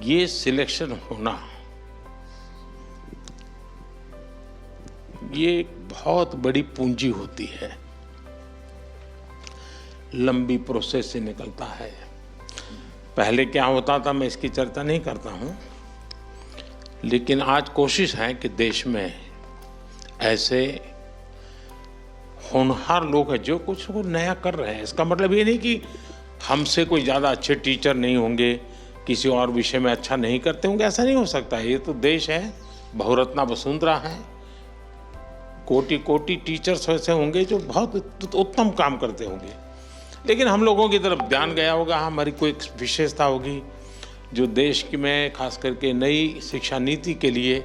ये सिलेक्शन होना ये एक बहुत बड़ी पूंजी होती है, लंबी प्रोसेस से निकलता है। पहले क्या होता था मैं इसकी चर्चा नहीं करता हूँ, लेकिन आज कोशिश है कि देश में ऐसे होनहार लोग हैं जो कुछ को नया कर रहे हैं। इसका मतलब ये नहीं कि हमसे कोई ज़्यादा अच्छे टीचर नहीं होंगे, किसी और विषय में अच्छा नहीं करते होंगे, ऐसा नहीं हो सकता। ये तो देश है, बहुरत्ना वसुंधरा है, कोटि कोटि टीचर्स ऐसे होंगे जो बहुत उत्तम काम करते होंगे, लेकिन हम लोगों की तरफ ध्यान गया होगा, हमारी कोई विशेषता होगी जो देश की में खास करके नई शिक्षा नीति के लिए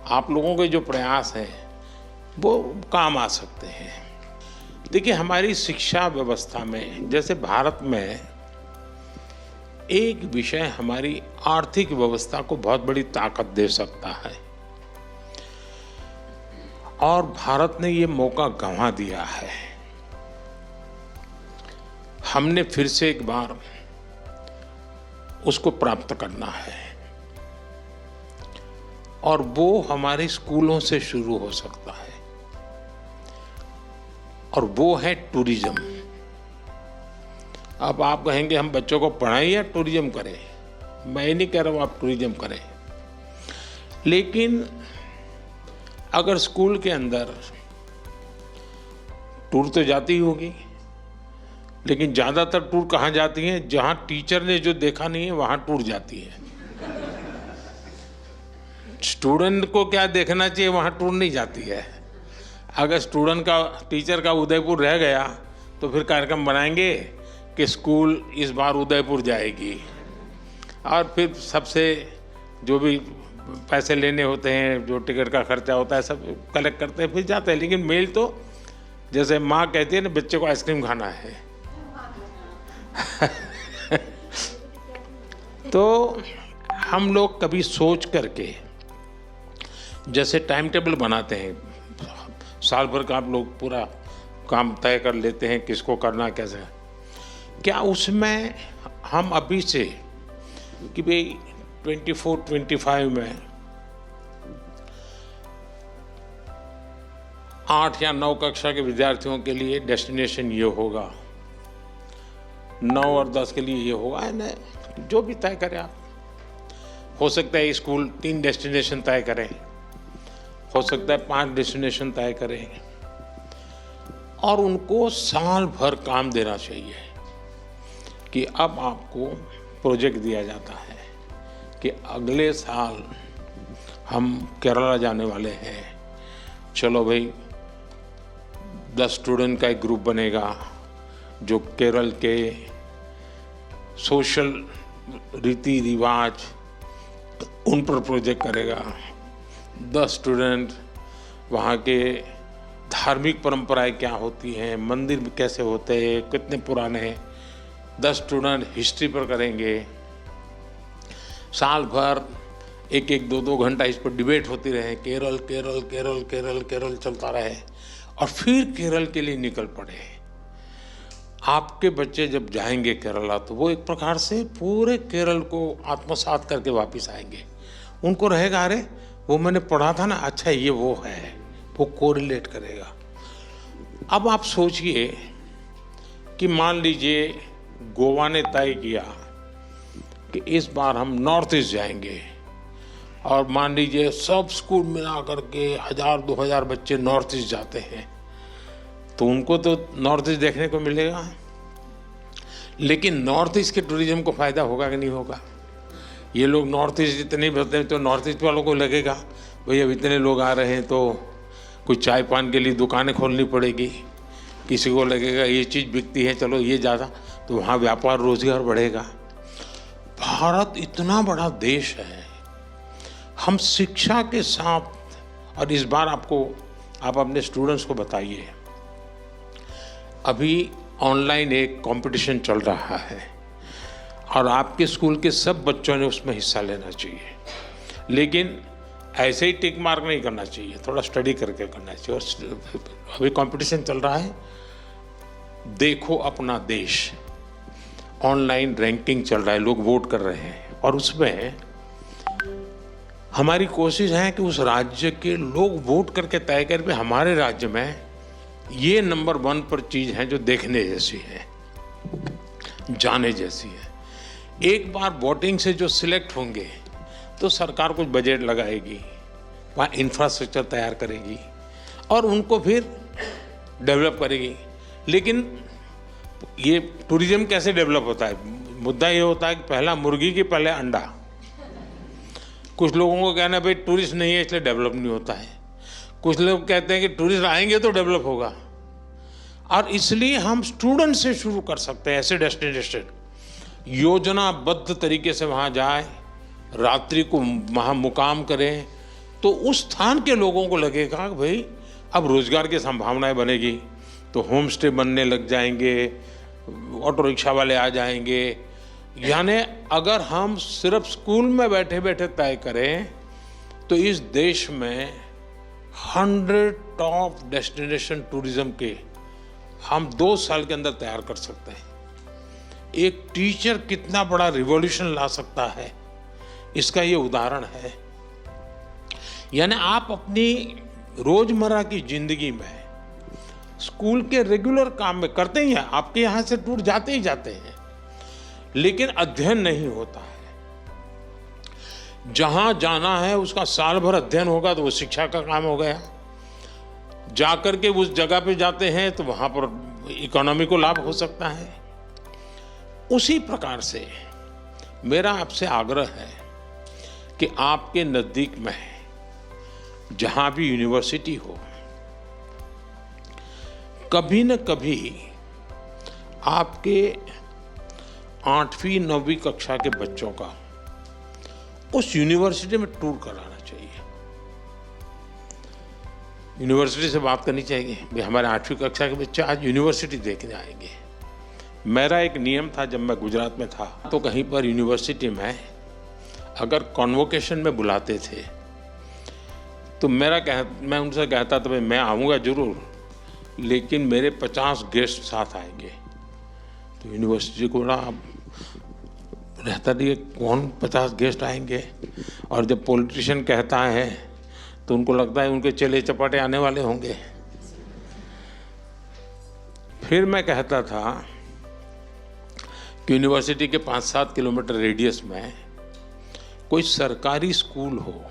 आप लोगों के जो प्रयास हैं वो काम आ सकते हैं। देखिए, हमारी शिक्षा व्यवस्था में जैसे भारत में एक विषय हमारी आर्थिक व्यवस्था को बहुत बड़ी ताकत दे सकता है, और भारत ने ये मौका गंवा दिया है। हमने फिर से एक बार उसको प्राप्त करना है, और वो हमारे स्कूलों से शुरू हो सकता है, और वो है टूरिज्म। अब आप कहेंगे हम बच्चों को पढ़ाएं या टूरिज्म करें। मैं नहीं कह रहा हूं आप टूरिज्म करें, लेकिन अगर स्कूल के अंदर टूर तो जाती होगी, लेकिन ज़्यादातर टूर कहाँ जाती हैं? जहाँ टीचर ने जो देखा नहीं है वहाँ टूर जाती है। स्टूडेंट को क्या देखना चाहिए वहाँ टूर नहीं जाती है। अगर स्टूडेंट का टीचर का उदयपुर रह गया तो फिर कार्यक्रम बनाएंगे कि स्कूल इस बार उदयपुर जाएगी, और फिर सबसे जो भी पैसे लेने होते हैं, जो टिकट का खर्चा होता है, सब कलेक्ट करते हैं, फिर जाते हैं। लेकिन मेल तो जैसे माँ कहती है ना, बच्चे को आइसक्रीम खाना है। तो हम लोग कभी सोच करके जैसे टाइम टेबल बनाते हैं, साल भर का आप लोग पूरा काम तय कर लेते हैं किसको करना कैसे, क्या उसमें हम अभी से कि भाई 24-25 में 8 या 9 कक्षा के विद्यार्थियों के लिए डेस्टिनेशन ये होगा, 9 और 10 के लिए ये होगा, न जो भी तय करें आप। हो सकता है स्कूल 3 डेस्टिनेशन तय करें, हो सकता है 5 डेस्टिनेशन तय करें, और उनको साल भर काम देना चाहिए कि अब आपको प्रोजेक्ट दिया जाता है कि अगले साल हम केरला जाने वाले हैं। चलो भाई, 10 स्टूडेंट का एक ग्रुप बनेगा जो केरल के सोशल रीति रिवाज उन पर प्रोजेक्ट करेगा। 10 स्टूडेंट वहाँ के धार्मिक परंपराएं क्या होती हैं, मंदिर कैसे होते हैं, कितने पुराने हैं, 10 स्टूडेंट हिस्ट्री पर करेंगे। साल भर 1-1, 2-2 घंटा इस पर डिबेट होती रहे, केरल केरल केरल केरल केरल चलता रहे, और फिर केरल के लिए निकल पड़े। आपके बच्चे जब जाएंगे केरला तो वो एक प्रकार से पूरे केरल को आत्मसात करके वापस आएंगे। उनको रहेगा, अरे वो मैंने पढ़ा था ना, अच्छा ये वो है, वो कोरिलेट करेगा। अब आप सोचिए कि मान लीजिए गोवा ने तय किया कि इस बार हम नॉर्थ ईस्ट जाएंगे, और मान लीजिए सब स्कूल मिला करके 1000-2000 बच्चे नॉर्थ ईस्ट जाते हैं, तो उनको तो नॉर्थ ईस्ट देखने को मिलेगा। लेकिन नॉर्थ ईस्ट के टूरिज्म को फ़ायदा होगा कि नहीं होगा? ये लोग नॉर्थ ईस्ट इतने बढ़ते हैं तो नॉर्थ ईस्ट वालों को लगेगा भाई अब इतने लोग आ रहे हैं तो कुछ चाय पान के लिए दुकानें खोलनी पड़ेगी, किसी को लगेगा ये चीज़ बिकती है, चलो ये ज़्यादा, तो वहाँ व्यापार रोजगार बढ़ेगा। भारत इतना बड़ा देश है, हम शिक्षा के साथ, और इस बार आप अपने स्टूडेंट्स को बताइए, अभी ऑनलाइन एक कंपटीशन चल रहा है और आपके स्कूल के सब बच्चों ने उसमें हिस्सा लेना चाहिए, लेकिन ऐसे ही टिक मार्क नहीं करना चाहिए, थोड़ा स्टडी करके करना चाहिए। और अभी कंपटीशन चल रहा है, देखो अपना देश, ऑनलाइन रैंकिंग चल रहा है, लोग वोट कर रहे हैं, और उसमें हमारी कोशिश है कि उस राज्य के लोग वोट करके तय करें कि हमारे राज्य में ये नंबर 1 पर चीज़ है जो देखने जैसी है, जाने जैसी है। एक बार वोटिंग से जो सिलेक्ट होंगे तो सरकार कुछ बजट लगाएगी, वहाँ इंफ्रास्ट्रक्चर तैयार करेगी और उनको फिर डेवलप करेगी। लेकिन ये टूरिज्म कैसे डेवलप होता है? मुद्दा ये होता है कि पहला मुर्गी की पहले अंडा। कुछ लोगों को कहना है भाई टूरिस्ट नहीं है इसलिए डेवलप नहीं होता है, कुछ लोग कहते हैं कि टूरिस्ट आएंगे तो डेवलप होगा। और इसलिए हम स्टूडेंट से शुरू कर सकते हैं, ऐसे डेस्टिनेशन योजनाबद्ध तरीके से वहाँ जाए, रात्रि को वहाँ मुकाम करें, तो उस स्थान के लोगों को लगेगा कि भाई अब रोजगार की संभावनाएं बनेगी, तो होम स्टे बनने लग जाएंगे, ऑटो रिक्शा वाले आ जाएंगे। यानी अगर हम सिर्फ स्कूल में बैठे बैठे तय करें तो इस देश में 100 टॉप डेस्टिनेशन टूरिज्म के हम 2 साल के अंदर तैयार कर सकते हैं। एक टीचर कितना बड़ा रिवॉल्यूशन ला सकता है, इसका ये उदाहरण है। यानी आप अपनी रोजमर्रा की जिंदगी में स्कूल के रेगुलर काम में करते ही हैं, आपके यहाँ से टूर जाते ही जाते हैं, लेकिन अध्ययन नहीं होता है। जहां जाना है उसका साल भर अध्ययन होगा तो वो शिक्षा का काम हो गया। जाकर के उस जगह पे जाते हैं तो वहां पर इकोनॉमी को लाभ हो सकता है। उसी प्रकार से मेरा आपसे आग्रह है कि आपके नजदीक में जहां भी यूनिवर्सिटी हो, कभी न कभी आपके 8वीं 9वीं कक्षा के बच्चों का उस यूनिवर्सिटी में टूर कराना चाहिए। यूनिवर्सिटी से बात करनी चाहिए भाई हमारे 8वीं कक्षा के बच्चे आज यूनिवर्सिटी देखने आएंगे। मेरा एक नियम था, जब मैं गुजरात में था तो कहीं पर यूनिवर्सिटी में अगर कॉन्वोकेशन में बुलाते थे तो मैं उनसे कहता था भाई मैं आऊँगा जरूर, लेकिन मेरे 50 गेस्ट साथ आएंगे। तो यूनिवर्सिटी को बड़ा रहता नहीं कौन 50 गेस्ट आएंगे, और जब पॉलिटिशियन कहता है तो उनको लगता है उनके चले चपाटे आने वाले होंगे। फिर मैं कहता था कि यूनिवर्सिटी के 5-7 किलोमीटर रेडियस में कोई सरकारी स्कूल हो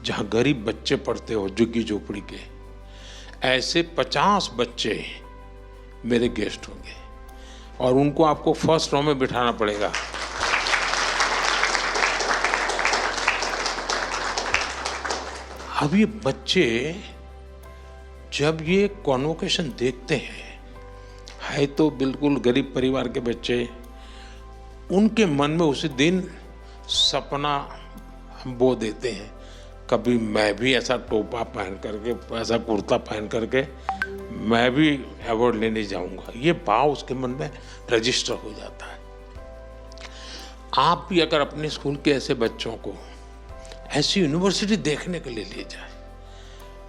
जहां गरीब बच्चे पढ़ते हो, झुग्गी झोपड़ी के, ऐसे 50 बच्चे मेरे गेस्ट होंगे और उनको आपको फर्स्ट रो में बिठाना पड़ेगा। अब ये बच्चे जब ये कॉन्वोकेशन देखते हैं, है तो बिल्कुल गरीब परिवार के बच्चे, उनके मन में उसी दिन सपना हम बो देते हैं, कभी मैं भी ऐसा टोपा पहन करके, ऐसा कुर्ता पहन करके मैं भी अवार्ड लेने जाऊंगा। ये भाव उसके मन में रजिस्टर हो जाता है। आप भी अगर अपने स्कूल के ऐसे बच्चों को ऐसी यूनिवर्सिटी देखने के लिए ले जाए,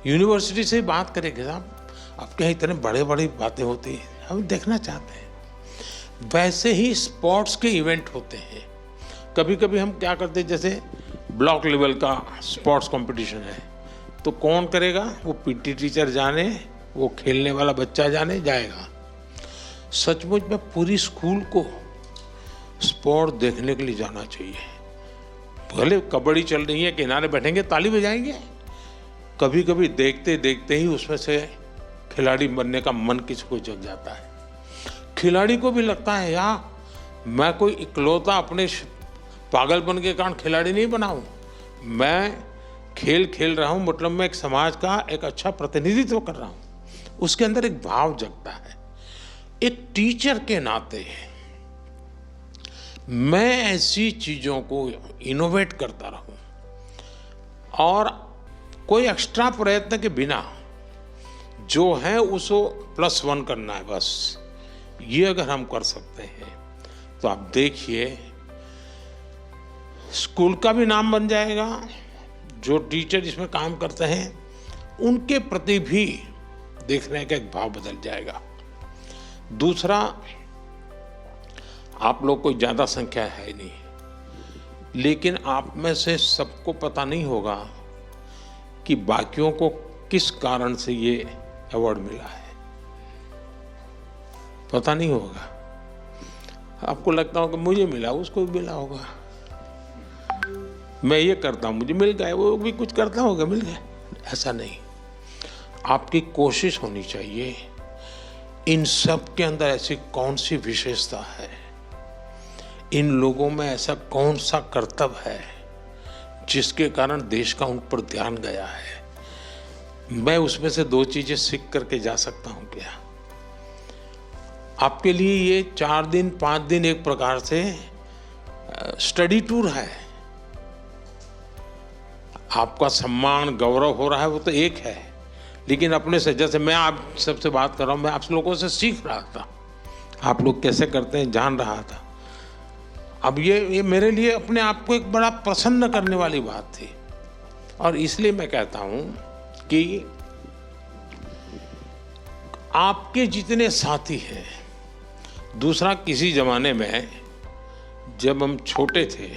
यूनिवर्सिटी से बात करें कि साहब आपके यहाँ इतने बड़े बड़ी बातें होती हैं, हम देखना चाहते हैं। वैसे ही स्पोर्ट्स के इवेंट होते हैं। कभी कभी हम क्या करते हैं, जैसे ब्लॉक लेवल का स्पोर्ट्स कंपटीशन है तो कौन करेगा? वो पीटी टीचर जाने, वो खेलने वाला बच्चा जाने जाएगा। सचमुच में पूरी स्कूल को स्पोर्ट देखने के लिए जाना चाहिए। भले कबड्डी चल रही है, किनारे बैठेंगे ताली बजाएंगे, कभी कभी देखते देखते ही उसमें से खिलाड़ी बनने का मन किसी को जग जाता है। खिलाड़ी को भी लगता है यार मैं कोई इकलौता अपने पागलपन के कारण खिलाड़ी नहीं बना हूं, मैं खेल खेल रहा हूं, मतलब मैं एक समाज का एक अच्छा प्रतिनिधित्व कर रहा हूं। उसके अंदर एक भाव जगता है। एक टीचर के नाते मैं ऐसी चीजों को इनोवेट करता रहूं और कोई एक्स्ट्रा प्रयत्न के बिना जो है उसको +1 करना है बस। ये अगर हम कर सकते हैं तो आप देखिए स्कूल का भी नाम बन जाएगा, जो टीचर इसमें काम करते हैं उनके प्रति भी देखने का एक भाव बदल जाएगा। दूसरा, आप लोग कोई ज़्यादा संख्या है नहीं, लेकिन आप में से सबको पता नहीं होगा कि बाकियों को किस कारण से ये अवार्ड मिला है, पता नहीं होगा। आपको लगता होगा मुझे मिला, उसको भी मिला होगा, मैं ये करता हूँ मुझे मिल गया, वो भी कुछ करता होगा मिल गया। ऐसा नहीं, आपकी कोशिश होनी चाहिए इन सब के अंदर ऐसी कौन सी विशेषता है, इन लोगों में ऐसा कौन सा कर्तव्य है जिसके कारण देश का उन पर ध्यान गया है। मैं उसमें से 2 चीजें सीख करके जा सकता हूं क्या? आपके लिए ये 4 दिन 5 दिन एक प्रकार से स्टडी टूर है। आपका सम्मान गौरव हो रहा है वो तो एक है, लेकिन अपने से, जैसे मैं आप सबसे बात कर रहा हूं, मैं आप लोगों से सीख रहा था, आप लोग कैसे करते हैं जान रहा था। अब ये मेरे लिए अपने आप को एक बड़ा प्रसन्न करने वाली बात थी। और इसलिए मैं कहता हूं कि आपके जितने साथी हैं, दूसरा किसी जमाने में जब हम छोटे थे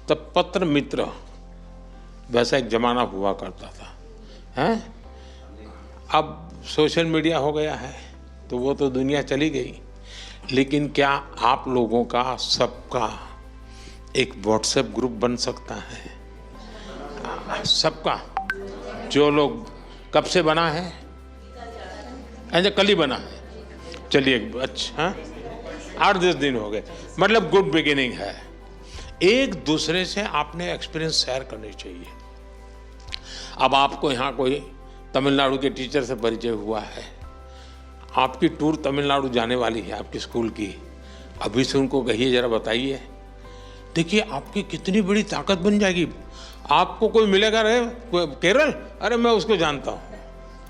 तब पत्र मित्र वैसा एक जमाना हुआ करता था, हैं? अब सोशल मीडिया हो गया है तो वो तो दुनिया चली गई, लेकिन क्या आप लोगों का सबका एक व्हाट्सएप ग्रुप बन सकता है? सबका, जो लोग कब से बना है? ऐसे कल ही बना है, चलिए अच्छा 8-10 दिन हो गए, मतलब गुड बिगिनिंग है। एक दूसरे से आपने एक्सपीरियंस शेयर करनी चाहिए। अब आपको यहाँ कोई तमिलनाडु के टीचर से परिचय हुआ है, आपकी टूर तमिलनाडु जाने वाली है आपकी स्कूल की, अभी से उनको कहिए जरा बताइए, देखिए आपकी कितनी बड़ी ताकत बन जाएगी। आपको कोई मिलेगा, रहे केरल, अरे मैं उसको जानता हूँ,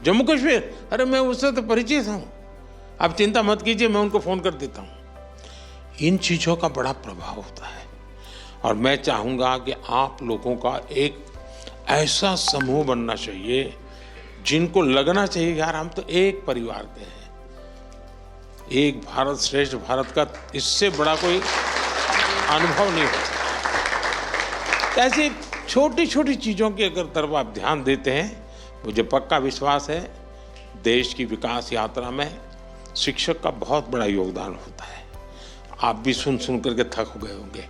जम्मू कश्मीर, अरे मैं उससे तो परिचित हूँ, आप चिंता मत कीजिए मैं उनको फ़ोन कर देता हूँ। इन चीज़ों का बड़ा प्रभाव होता है और मैं चाहूँगा कि आप लोगों का एक ऐसा समूह बनना चाहिए जिनको लगना चाहिए यार हम तो एक परिवार के हैं, एक भारत श्रेष्ठ भारत का इससे बड़ा कोई अनुभव नहीं होता। ऐसी छोटी छोटी चीज़ों की अगर तरफ आप ध्यान देते हैं, मुझे पक्का विश्वास है देश की विकास यात्रा में शिक्षक का बहुत बड़ा योगदान होता है। आप भी सुन सुन करके थक गए होंगे,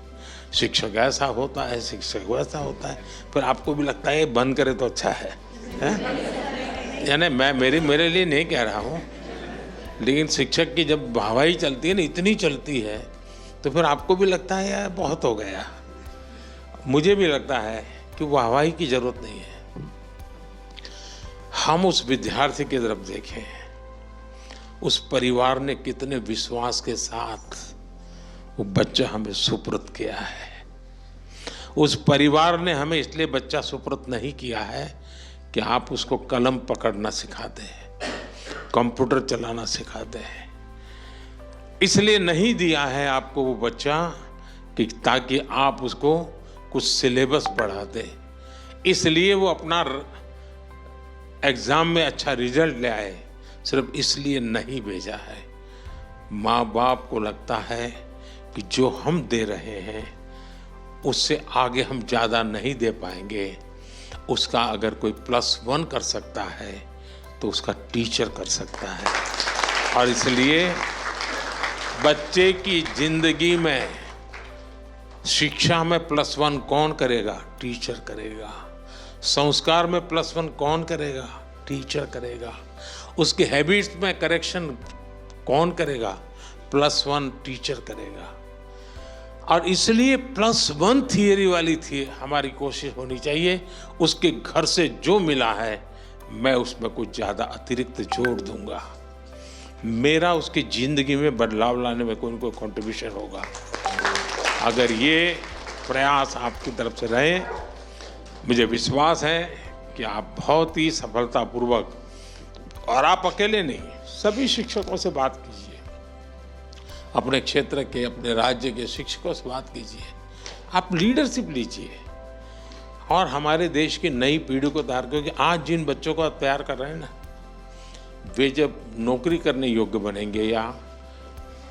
शिक्षक ऐसा होता है, शिक्षक वैसा होता है, फिर आपको भी लगता है बंद करे तो अच्छा है, यानी मैं मेरे लिए नहीं कह रहा हूँ, लेकिन शिक्षक की जब वाहवाही चलती है ना, इतनी चलती है, तो फिर आपको भी लगता है यार बहुत हो गया। मुझे भी लगता है कि वाहवाही की जरूरत नहीं है। हम उस विद्यार्थी की तरफ देखें, उस परिवार ने कितने विश्वास के साथ वो बच्चा हमें सुपुर्द किया है। उस परिवार ने हमें इसलिए बच्चा सुपुर्द नहीं किया है कि आप उसको कलम पकड़ना सिखा दें, कंप्यूटर चलाना सिखा दें, इसलिए नहीं दिया है आपको वो बच्चा कि ताकि आप उसको कुछ सिलेबस पढ़ा दें, इसलिए वो अपना एग्जाम में अच्छा रिजल्ट ले आए, सिर्फ इसलिए नहीं भेजा है। माँ बाप को लगता है कि जो हम दे रहे हैं उससे आगे हम ज़्यादा नहीं दे पाएंगे, उसका अगर कोई +1 कर सकता है तो उसका टीचर कर सकता है। और इसलिए बच्चे की जिंदगी में शिक्षा में +1 कौन करेगा? टीचर करेगा। संस्कार में +1 कौन करेगा? टीचर करेगा। उसके हैबिट्स में करेक्शन कौन करेगा? +1 टीचर करेगा। और इसलिए +1 थियरी वाली थी हमारी कोशिश होनी चाहिए, उसके घर से जो मिला है मैं उसमें कुछ ज़्यादा अतिरिक्त जोड़ दूंगा, मेरा उसकी ज़िंदगी में बदलाव लाने में कोई न कोई कंट्रीब्यूशन होगा। अगर ये प्रयास आपकी तरफ से रहे, मुझे विश्वास है कि आप बहुत ही सफलतापूर्वक, और आप अकेले नहीं, सभी शिक्षकों से बात कीजिए, अपने क्षेत्र के, अपने राज्य के शिक्षकों से बात कीजिए, आप लीडरशिप लीजिए और हमारे देश की नई पीढ़ी को तैयार, क्योंकि आज जिन बच्चों को तैयार कर रहे हैं ना, वे जब नौकरी करने योग्य बनेंगे या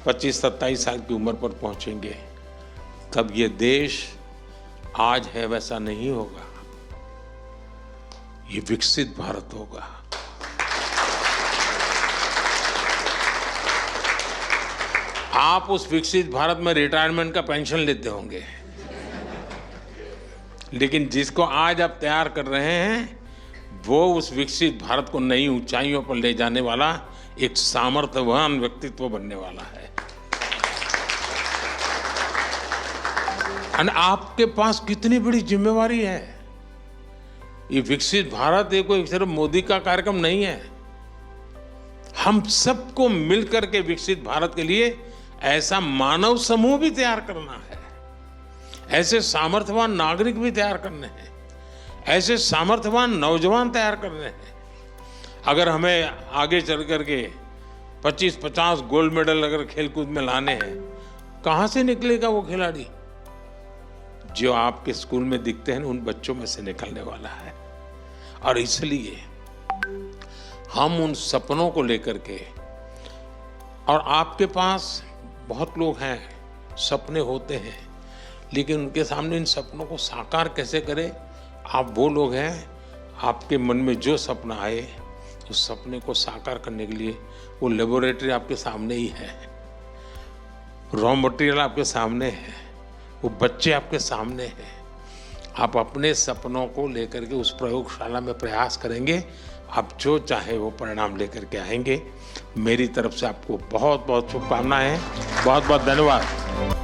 25-27 साल की उम्र पर पहुंचेंगे तब ये देश आज है वैसा नहीं होगा, ये विकसित भारत होगा। आप उस विकसित भारत में रिटायरमेंट का पेंशन लेते होंगे, लेकिन जिसको आज आप तैयार कर रहे हैं वो उस विकसित भारत को नई ऊंचाइयों पर ले जाने वाला एक सामर्थ्यवान व्यक्तित्व बनने वाला है। और आपके पास कितनी बड़ी जिम्मेवारी है। ये विकसित भारत ये कोई सिर्फ मोदी का कार्यक्रम नहीं है। हम सबको मिलकर के विकसित भारत के लिए ऐसा मानव समूह भी तैयार करना है, ऐसे सामर्थ्यवान नागरिक भी तैयार करने हैं, ऐसे सामर्थ्यवान नौजवान तैयार करने हैं। अगर हमें आगे चल करके 25-50 गोल्ड मेडल अगर खेलकूद में लाने हैं, कहाँ से निकलेगा वो खिलाड़ी? जो आपके स्कूल में दिखते हैं उन बच्चों में से निकलने वाला है। और इसलिए हम उन सपनों को लेकर के, और आपके पास बहुत लोग हैं, सपने होते हैं, लेकिन उनके सामने इन सपनों को साकार कैसे करें? आप वो लोग हैं, आपके मन में जो सपना आए उस सपने को साकार करने के लिए वो लेबोरेटरी आपके सामने ही है, रॉ मटेरियल आपके सामने है, वो बच्चे आपके सामने हैं। आप अपने सपनों को लेकर के उस प्रयोगशाला में प्रयास करेंगे, आप जो चाहे वो परिणाम लेकर के आएंगे। मेरी तरफ से आपको बहुत बहुत शुभकामनाएं हैं। बहुत बहुत धन्यवाद।